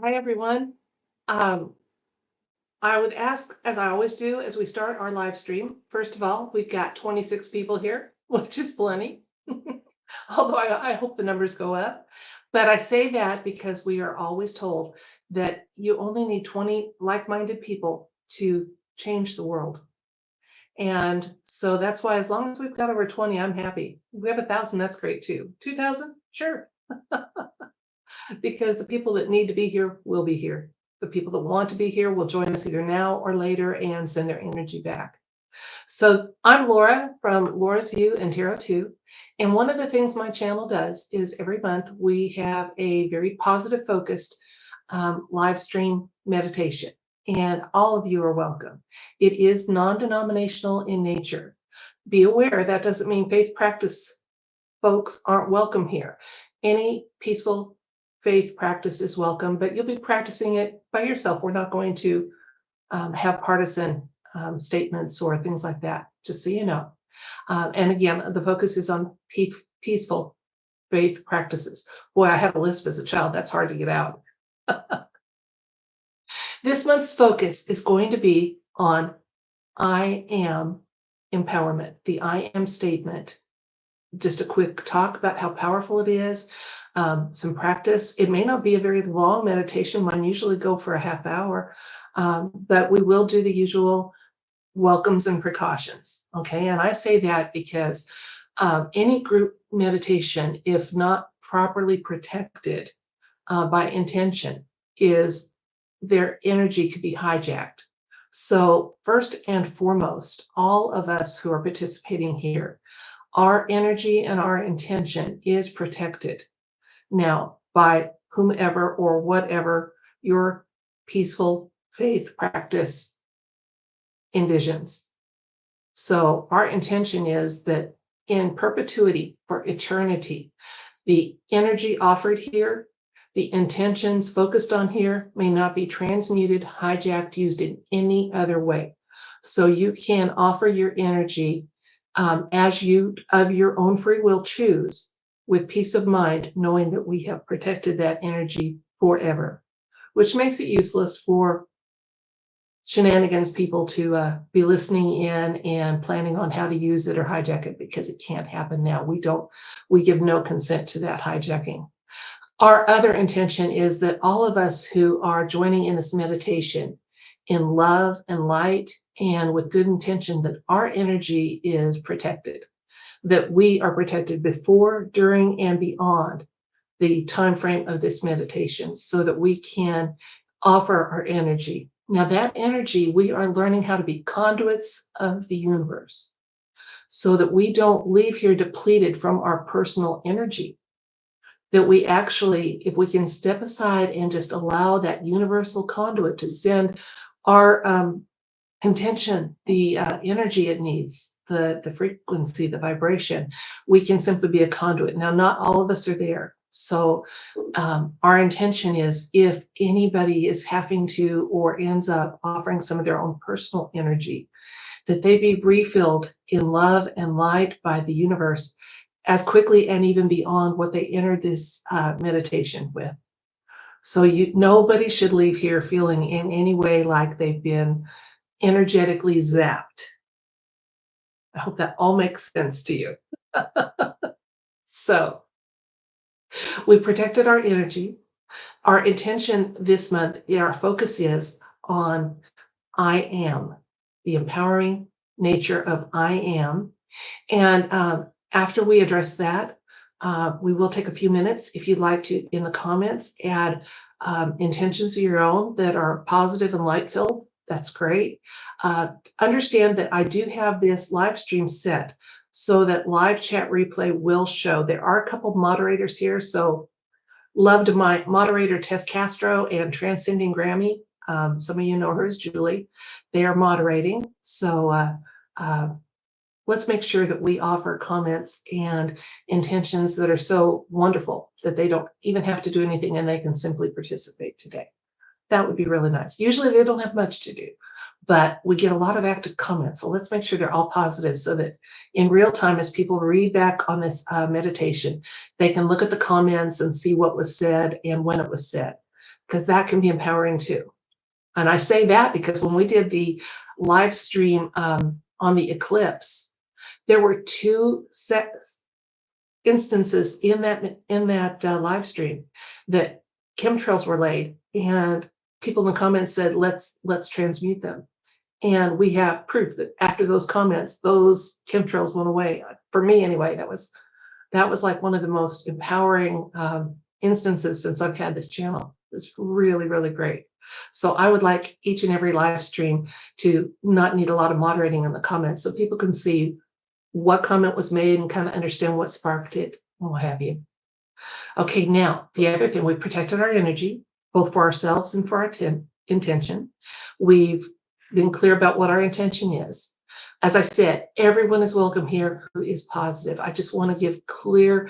Hi, everyone. Um, I would ask, as I always do, as we start our live stream, first of all, we've got 26 people here, which is plenty. Although I hope the numbers go up. But I say that because we are always told that you only need 20 like-minded people to change the world. And so that's why, as long as we've got over 20, I'm happy. If we have 1,000, that's great too. 2,000, sure. Because the people that need to be here will be here. The people that want to be here will join us either now or later and send their energy back. So I'm Laura from Laura's View and Tarot 2. And one of the things my channel does is every month we have a very positive focused live stream meditation. And all of you are welcome. It is non-denominational in nature. Be aware that doesn't mean faith practice folks aren't welcome here. Any peaceful faith practice is welcome, but you'll be practicing it by yourself. We're not going to have partisan statements or things like that, just so you know. And again, the focus is on peaceful faith practices. Boy, I had a lisp as a child. That's hard to get out. This month's focus is going to be on I am empowerment, the I am statement. Just a quick talk about how powerful it is, some practice. It may not be a very long meditation. Mine usually go for a half hour, but we will do the usual welcomes and precautions. Okay, and I say that because any group meditation, if not properly protected by intention, is their energy could be hijacked. So first and foremost, all of us who are participating here, our energy and our intention is protected now by whomever or whatever your peaceful faith practice envisions. So our intention is that in perpetuity, for eternity, the energy offered here, the intentions focused on here may not be transmuted, hijacked, used in any other way. So you can offer your energy as you of your own free will choose, with peace of mind, knowing that we have protected that energy forever, which makes it useless for shenanigans people to be listening in and planning on how to use it or hijack it, because it can't happen now. We give no consent to that hijacking. Our other intention is that all of us who are joining in this meditation in love and light and with good intention, that our energy is protected, that we are protected before, during, and beyond the time frame of this meditation, so that we can offer our energy. Now, that energy, we are learning how to be conduits of the universe, so that we don't leave here depleted from our personal energy, that we actually, if we can step aside and just allow that universal conduit to send our intention, the energy it needs, the frequency, the vibration, we can simply be a conduit. Now, not all of us are there. So our intention is, if anybody is having to or ends up offering some of their own personal energy, that they be refilled in love and light by the universe as quickly and even beyond what they entered this meditation with. So nobody should leave here feeling in any way like they've been energetically zapped. I hope that all makes sense to you. So we protected our energy. Our intention this month, our focus is on I am, the empowering nature of I am. And after we address that, we will take a few minutes, if you'd like to, in the comments, add intentions of your own that are positive and light-filled. That's great. Understand that I do have this live stream set so that live chat replay will show. There are a couple of moderators here, so love to my moderator, Tess Castro and Transcending Grammy. Some of you know her as Julie. They are moderating. So let's make sure that we offer comments and intentions that are so wonderful that they don't even have to do anything and they can simply participate today. That would be really nice. Usually they don't have much to do, but we get a lot of active comments. So let's make sure they're all positive, so that in real time, as people read back on this meditation, they can look at the comments and see what was said and when it was said. because that can be empowering too. And I say that because when we did the live stream on the eclipse, there were two instances in that live stream that chemtrails were laid, and people in the comments said, let's transmute them. And we have proof that after those comments, those chemtrails went away. For me, anyway, that was like one of the most empowering instances since I've had this channel. It's really, really great. So I would like each and every live stream to not need a lot of moderating in the comments so people can see what comment was made and kind of understand what sparked it and what have you. Okay, now the other thing, we protected our energy, both for ourselves and for our intention. We've been clear about what our intention is. As I said, everyone is welcome here who is positive. I just want to give clear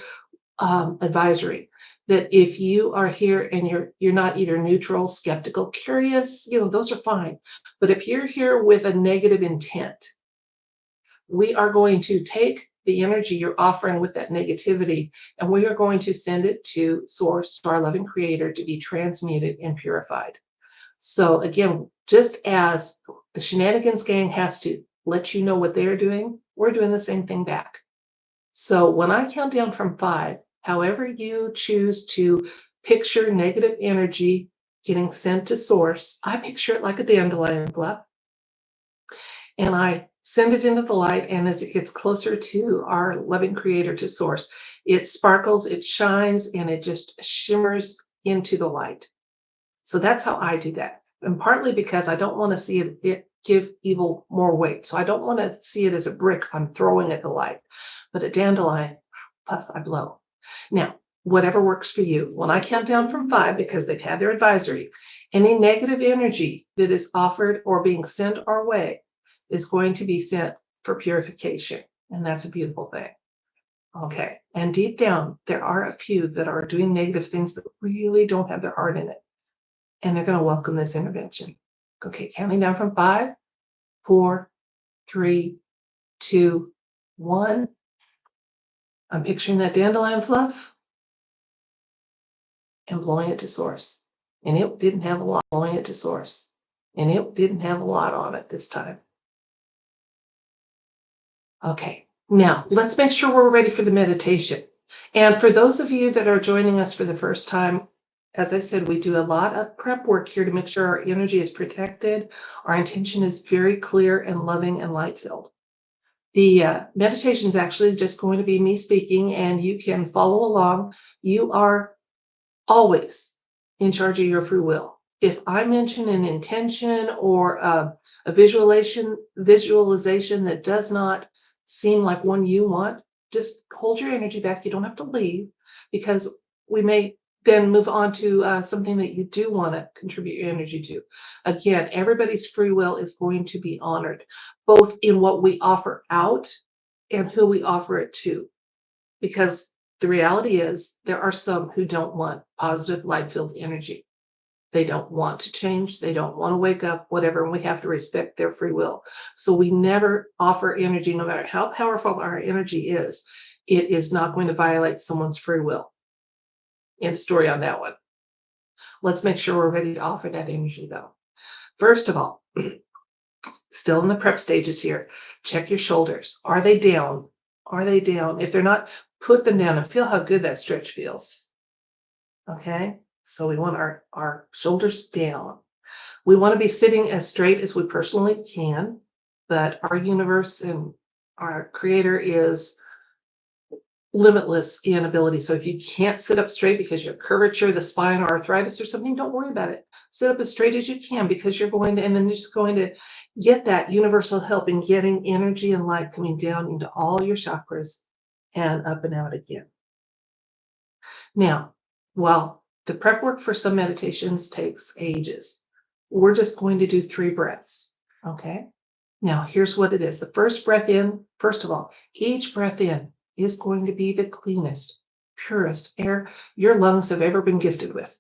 advisory that if you are here and you're not either neutral, skeptical, curious, those are fine. But if you're here with a negative intent, we are going to take the energy you're offering with that negativity, and we are going to send it to Source, to our loving Creator, to be transmuted and purified. So again, just as the Shenanigans Gang has to let you know what they're doing, we're doing the same thing back. So when I count down from 5, however you choose to picture negative energy getting sent to Source, I picture it like a dandelion fluff, and I send it into the light, and as it gets closer to our loving Creator, to Source, it sparkles, it shines, and it just shimmers into the light. So that's how I do that. And partly because I don't want to see it give evil more weight. So I don't want to see it as a brick I'm throwing at the light, but a dandelion, puff, I blow. Now, whatever works for you. When I count down from 5, because they've had their advisory, any negative energy that is offered or being sent our way is going to be sent for purification. And that's a beautiful thing. Okay. And deep down, there are a few that are doing negative things but really don't have their heart in it. And they're going to welcome this intervention. Okay, counting down from 5, 4, 3, 2, 1. I'm picturing that dandelion fluff and blowing it to Source. And it didn't have a lot, blowing it to Source. And it didn't have a lot on it this time. Okay, now let's make sure we're ready for the meditation. And for those of you that are joining us for the first time, as I said, we do a lot of prep work here to make sure our energy is protected. Our intention is very clear and loving and light-filled. The meditation is actually just going to be me speaking, and you can follow along. You are always in charge of your free will. If I mention an intention or a visualization that does not seem like one you want, just hold your energy back. You don't have to leave, because we may then move on to something that you do want to contribute your energy to. Again, everybody's free will is going to be honored, both in what we offer out and who we offer it to. Because the reality is there are some who don't want positive light-filled energy. They don't want to change. They don't want to wake up, whatever, and we have to respect their free will. So we never offer energy, no matter how powerful our energy is, it is not going to violate someone's free will. End story on that one. Let's make sure we're ready to offer that energy, though. First of all, still in the prep stages here, check your shoulders. Are they down? Are they down? If they're not, put them down and feel how good that stretch feels. Okay? So we want our shoulders down. We want to be sitting as straight as we personally can, but our universe and our Creator is limitless in ability. So if you can't sit up straight because you have curvature, the spine, or arthritis or something, don't worry about it. Sit up as straight as you can, because you're going to, and then you're just going to get that universal help in getting energy and light coming down into all your chakras and up and out again. Now, while the prep work for some meditations takes ages, we're just going to do 3 breaths. Okay. Now, here's what it is. The first breath in, first of all, each breath in is going to be the cleanest, purest air your lungs have ever been gifted with.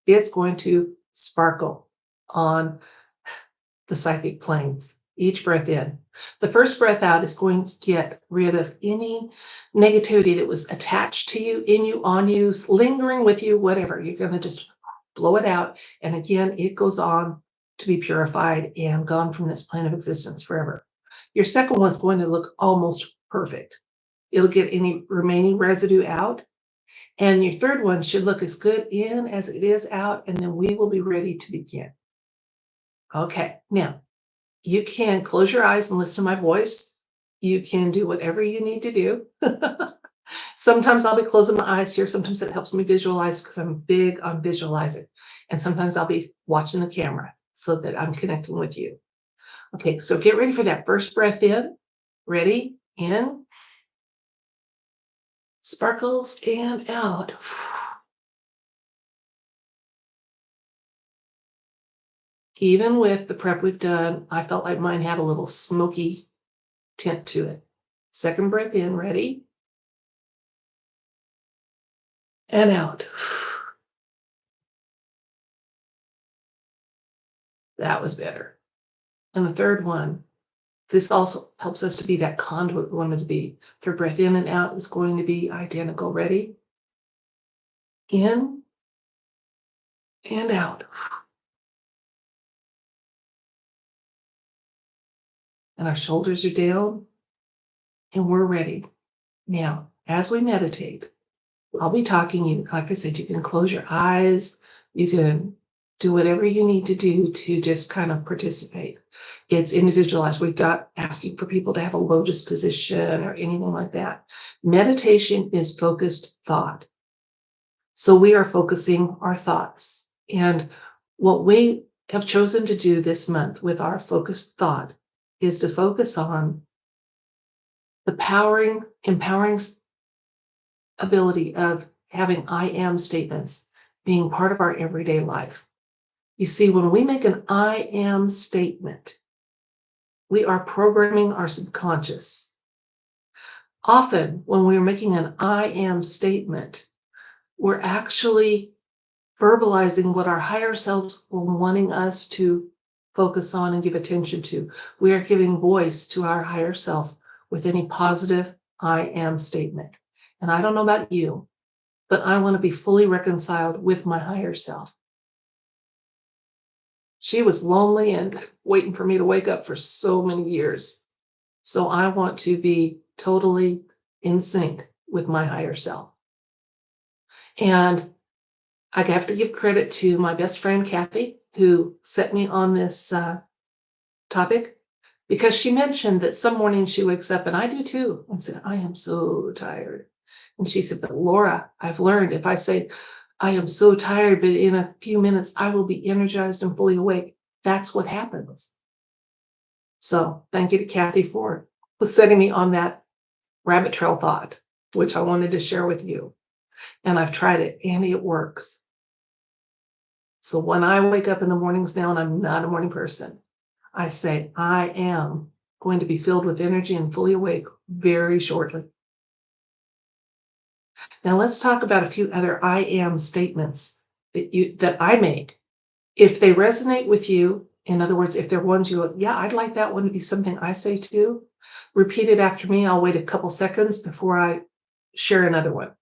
It's going to sparkle on the psychic planes. Each breath in. The first breath out is going to get rid of any negativity that was attached to you, in you, on you, lingering with you, whatever. You're going to just blow it out. And again, it goes on to be purified and gone from this plane of existence forever. Your second one's going to look almost perfect. It'll get any remaining residue out. And your third one should look as good in as it is out, and then we will be ready to begin. Okay, now you can close your eyes and listen to my voice. You can do whatever you need to do. Sometimes I'll be closing my eyes here. Sometimes it helps me visualize because I'm big on visualizing. And sometimes I'll be watching the camera so that I'm connecting with you. Okay, so get ready for that first breath in. Ready? In. Sparkles and out. Even with the prep we've done, I felt like mine had a little smoky tint to it. Second breath in. Ready? And out. That was better. And the third one, this also helps us to be that conduit we wanted to be. Third breath in and out is going to be identical. Ready? In and out. And our shoulders are down and we're ready. Now, as we meditate, I'll be talking you, like I said, you can close your eyes, you can do whatever you need to do to just kind of participate. It's individualized. We're not asking for people to have a lotus position or anything like that. Meditation is focused thought. So we are focusing our thoughts. And what we have chosen to do this month with our focused thought is to focus on the empowering ability of having I am statements being part of our everyday life. You see, when we make an I am statement, we are programming our subconscious. Often, when we're making an I am statement, we're actually verbalizing what our higher selves were wanting us to focus on and give attention to. We are giving voice to our higher self with any positive I am statement. And I don't know about you, but I want to be fully reconciled with my higher self. She was lonely and waiting for me to wake up for so many years. So I want to be totally in sync with my higher self. And I have to give credit to my best friend, Kathy, who set me on this topic, because she mentioned that some mornings she wakes up, and I do too, and said, I am so tired. And she said, but Laura, I've learned if I say, I am so tired, but in a few minutes, I will be energized and fully awake. That's what happens. So thank you to Kathy for setting me on that rabbit trail thought, which I wanted to share with you. And I've tried it and it works. So when I wake up in the mornings now, and I'm not a morning person, I say, I am going to be filled with energy and fully awake very shortly. Now let's talk about a few other I am statements that I make. If they resonate with you, in other words, if they're ones you, yeah, I'd like that one to be something I say too, repeat it after me. I'll wait a couple seconds before I share another one.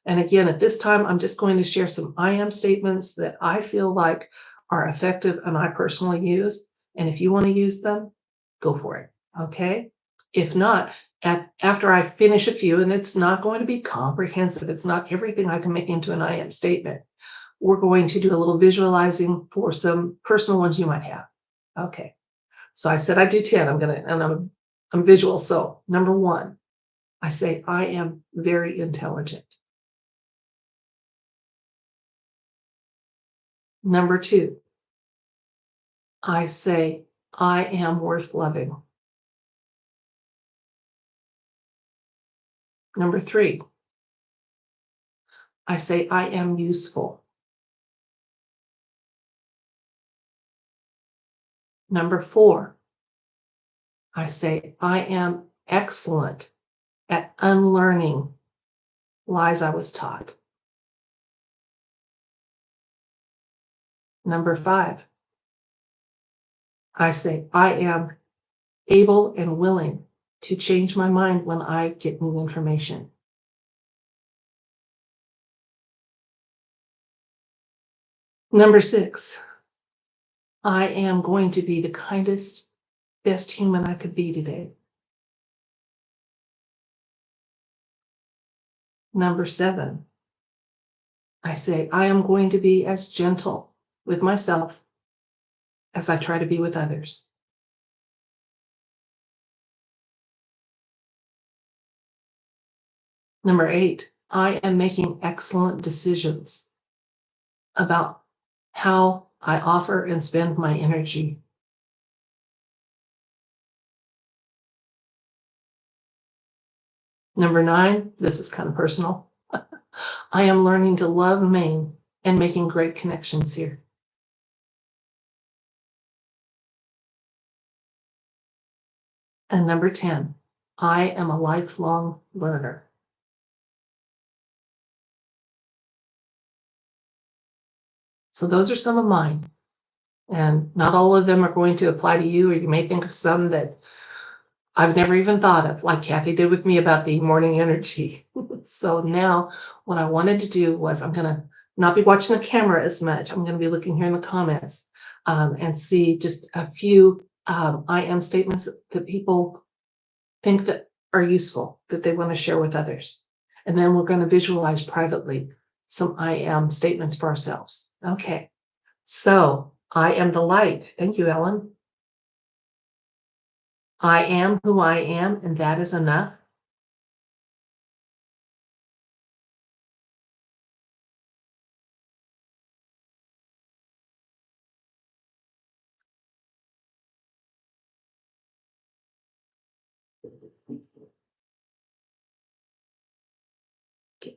And again, at this time, I'm just going to share some I am statements that I feel like are effective and I personally use. And if you want to use them, go for it. Okay. If not, after I finish a few, and it's not going to be comprehensive, it's not everything I can make into an I am statement. We're going to do a little visualizing for some personal ones you might have. Okay. So I said I do 10. I'm visual. So number 1, I say I am very intelligent. Number 2, I say I am worth loving. Number 3, I say I am useful. Number 4, I say I am excellent at unlearning lies I was taught. Number 5, I say I am able and willing to change my mind when I get new information. Number 6, I am going to be the kindest, best human I could be today. Number 7, I say, I am going to be as gentle with myself as I try to be with others. Number 8, I am making excellent decisions about how I offer and spend my energy. Number 9, this is kind of personal. I am learning to love Maine and making great connections here. And number 10, I am a lifelong learner. So those are some of mine. And not all of them are going to apply to you, or you may think of some that I've never even thought of, like Kathy did with me about the morning energy. So now what I wanted to do was I'm going to not be watching the camera as much. I'm going to be looking here in the comments and see just a few I am statements that people think that are useful, that they want to share with others. And then we're going to visualize privately some I am statements for ourselves. Okay. So I am the light. Thank you, Ellen. I am who I am, and that is enough.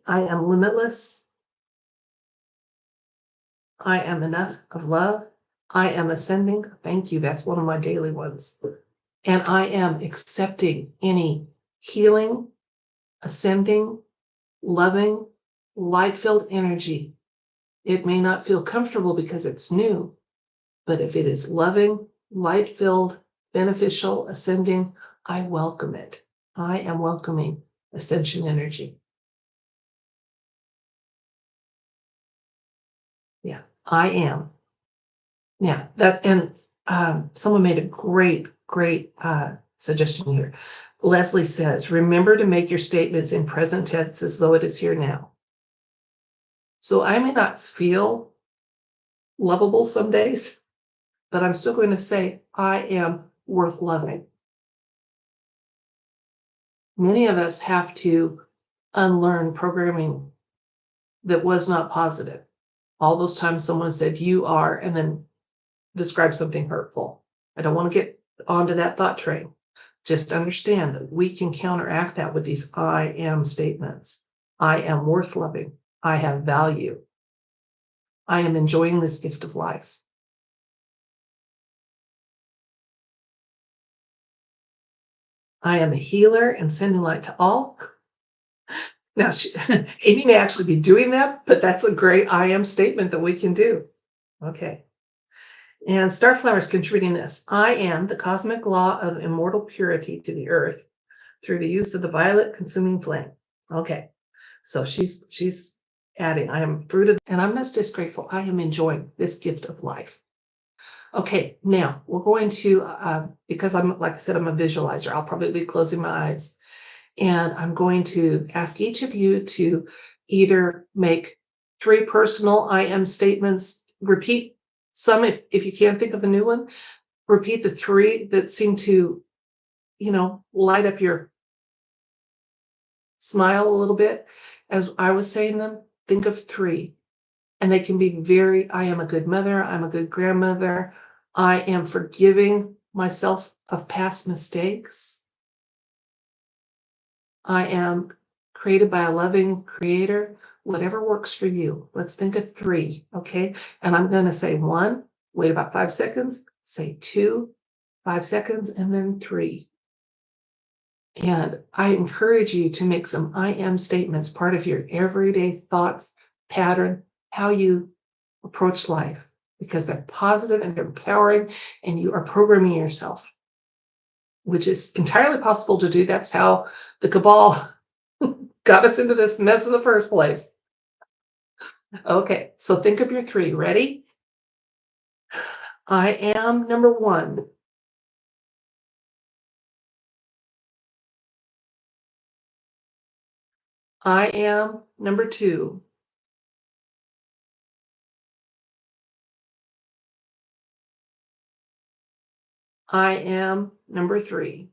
I am limitless. I am enough of love. I am ascending. Thank you. That's one of my daily ones. And I am accepting any healing, ascending, loving, light-filled energy. It may not feel comfortable because it's new, but if it is loving, light-filled, beneficial, ascending, I welcome it. I am welcoming ascension energy. Yeah, I am. Yeah, that, and someone made a great suggestion here. Leslie says, remember to make your statements in present tense as though it is here now. So I may not feel lovable some days, but I'm still going to say, I am worth loving. Many of us have to unlearn programming that was not positive. All those times someone said, you are, and then describe something hurtful. I don't want to get onto that thought train. Just understand that we can counteract that with these I am statements. I am worth loving. I have value. I am enjoying this gift of life. I am a healer and sending light to all. Now, Amy may actually be doing that, but that's a great I am statement that we can do. Okay. And Starflower is contributing this. I am the cosmic law of immortal purity to the earth through the use of the violet consuming flame. Okay. So she's adding, I am fruit of, and I'm just grateful. I am enjoying this gift of life. Okay, now we're going to, because I'm, like I said, I'm a visualizer, I'll probably be closing my eyes. And I'm going to ask each of you to either make 3 personal I am statements, repeat some if you can't think of a new one, repeat the 3 that seem to, light up your smile a little bit. As I was saying them, think of 3. And they can be I am a good mother, I'm a good grandmother, I am forgiving myself of past mistakes. I am created by a loving creator, whatever works for you. Let's think of 3, okay? And I'm going to say 1, wait about 5 seconds, say 2, 5 seconds, and then 3. And I encourage you to make some I am statements part of your everyday thoughts, pattern, how you approach life, because they're positive and they're empowering, and you are programming yourself, which is entirely possible to do. That's how the cabal got us into this mess in the first place. Okay, so think of your 3. Ready? I am number one. I am number two. I am number three.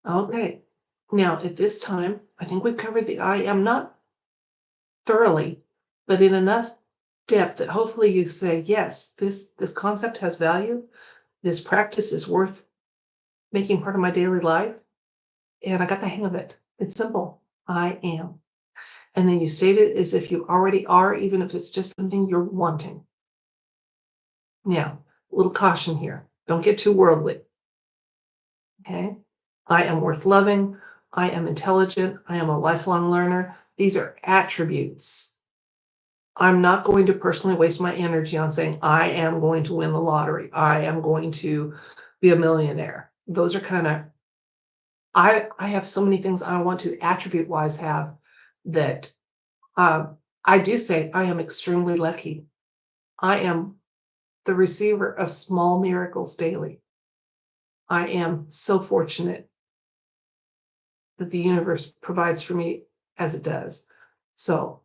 Okay. Now, at this time, I think we've covered the I am not thoroughly, but in enough depth that hopefully you say, yes, this concept has value. This practice is worth making part of my daily life. And I got the hang of it. It's simple. I am. And then you state it as if you already are, even if it's just something you're wanting. Now, a little caution here. Don't get too worldly. Okay. I am worth loving. I am intelligent. I am a lifelong learner. These are attributes. I'm not going to personally waste my energy on saying, I am going to win the lottery. I am going to be a millionaire. Those are kind of, I have so many things I want to attribute wise have that I do say I am extremely lucky. I am the receiver of small miracles daily. I am so fortunate that the universe provides for me as it does. So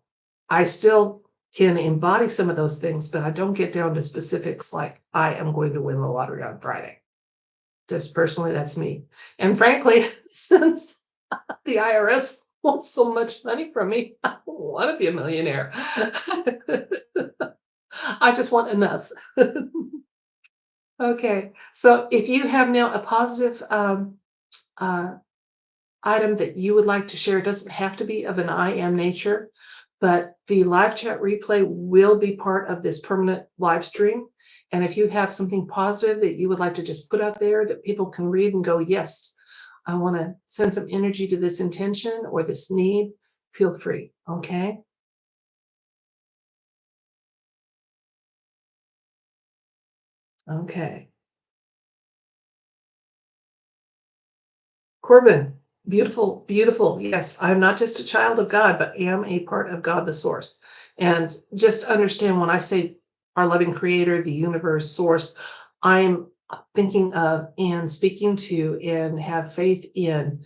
I still can embody some of those things, but I don't get down to specifics like I am going to win the lottery on Friday. Just personally, that's me. And frankly, since the IRS wants so much money from me, I don't want to be a millionaire. I just want enough. Okay, so if you have now a positive uh, item that you would like to share, it doesn't have to be of an I am nature, but the live chat replay will be part of this permanent live stream. And if you have something positive that you would like to just put out there that people can read and go, yes, I want to send some energy to this intention or this need, feel free. Okay. Okay. Corbin, beautiful, beautiful. Yes, I'm not just a child of God, but am a part of God, the source. And just understand when I say our loving creator, the universe, source, I'm thinking of and speaking to and have faith in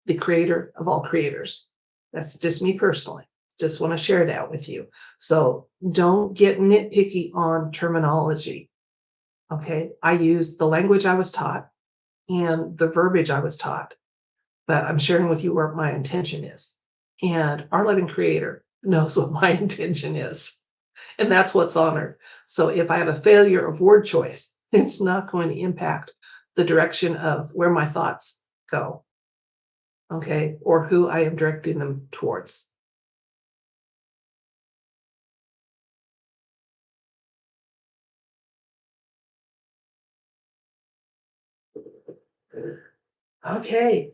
the creator of all creators. That's just me personally. Just want to share that with you. So don't get nitpicky on terminology. Okay. I use the language I was taught and the verbiage I was taught, but I'm sharing with you where my intention is. And our loving creator knows what my intention is. And that's what's honored. So if I have a failure of word choice, it's not going to impact the direction of where my thoughts go. Okay. Or who I am directing them towards. Okay.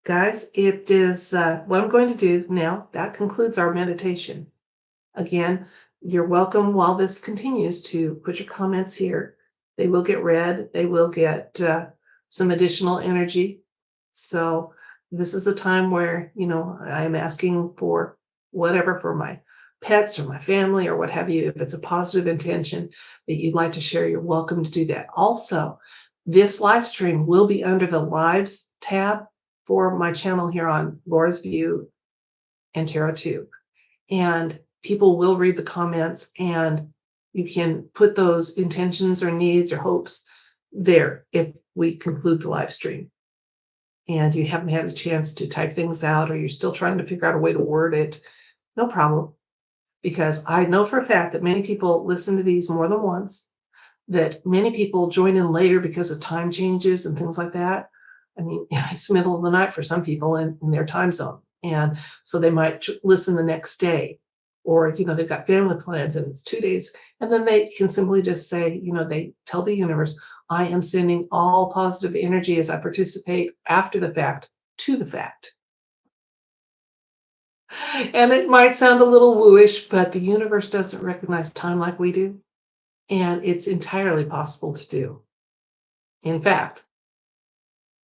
Guys, it is what I'm going to do now. That concludes our meditation. Again, you're welcome while this continues to put your comments here. They will get read. They will get some additional energy. So this is a time where, I'm asking for whatever for my pets or my family or what have you. If it's a positive intention that you'd like to share, you're welcome to do that. Also, this live stream will be under the Lives tab for my channel here on Laura's View and Tarot 2. And people will read the comments and you can put those intentions or needs or hopes there if we conclude the live stream and you haven't had a chance to type things out or you're still trying to figure out a way to word it, no problem. Because I know for a fact that many people listen to these more than once, that many people join in later because of time changes and things like that. I mean, it's the middle of the night for some people in their time zone. And so they might listen the next day, or, they've got family plans and it's 2 days. And then they can simply just say, they tell the universe, I am sending all positive energy as I participate after the fact to the fact. And it might sound a little wooish, but the universe doesn't recognize time like we do. And it's entirely possible to do. In fact,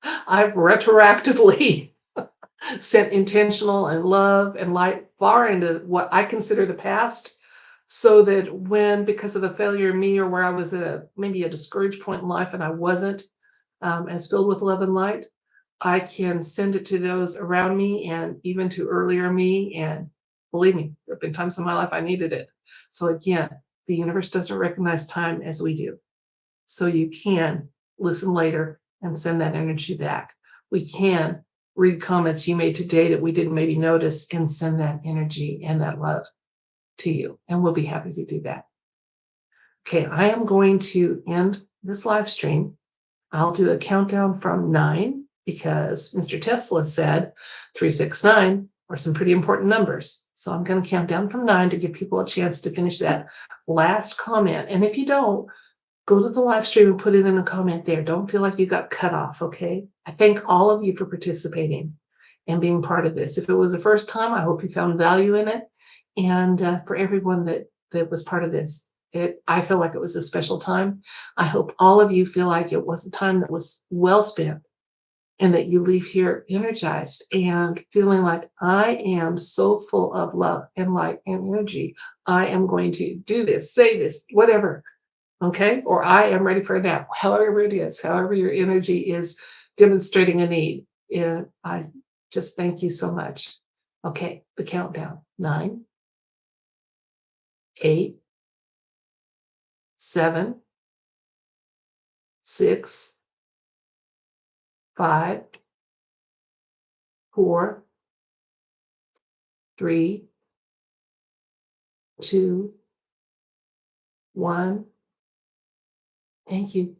I've retroactively sent intentional and love and light far into what I consider the past, so that when, because of a failure in me, or where I was at maybe a discouraged point in life and I wasn't as filled with love and light, I can send it to those around me and even to earlier me. And believe me, there have been times in my life I needed it. So again, the universe doesn't recognize time as we do. So you can listen later and send that energy back. We can read comments you made today that we didn't maybe notice and send that energy and that love to you. And we'll be happy to do that. Okay, I am going to end this live stream. I'll do a countdown from 9 because Mr. Tesla said 369 are some pretty important numbers. So I'm going to count down from 9 to give people a chance to finish that last comment. And if you don't, go to the live stream and put it in a comment there. Don't feel like you got cut off, okay? I thank all of you for participating and being part of this. If it was the first time, I hope you found value in it. And for everyone that was part of this, I feel like it was a special time. I hope all of you feel like it was a time that was well spent, and that you leave here energized and feeling like, I am so full of love and light and energy. I am going to do this, say this, whatever. Okay? Or I am ready for a nap, however it is, however your energy is demonstrating a need. Yeah, I just thank you so much. Okay, the countdown: 9, 8, 7, 6, 5, 4, 3, 2, 1. Thank you.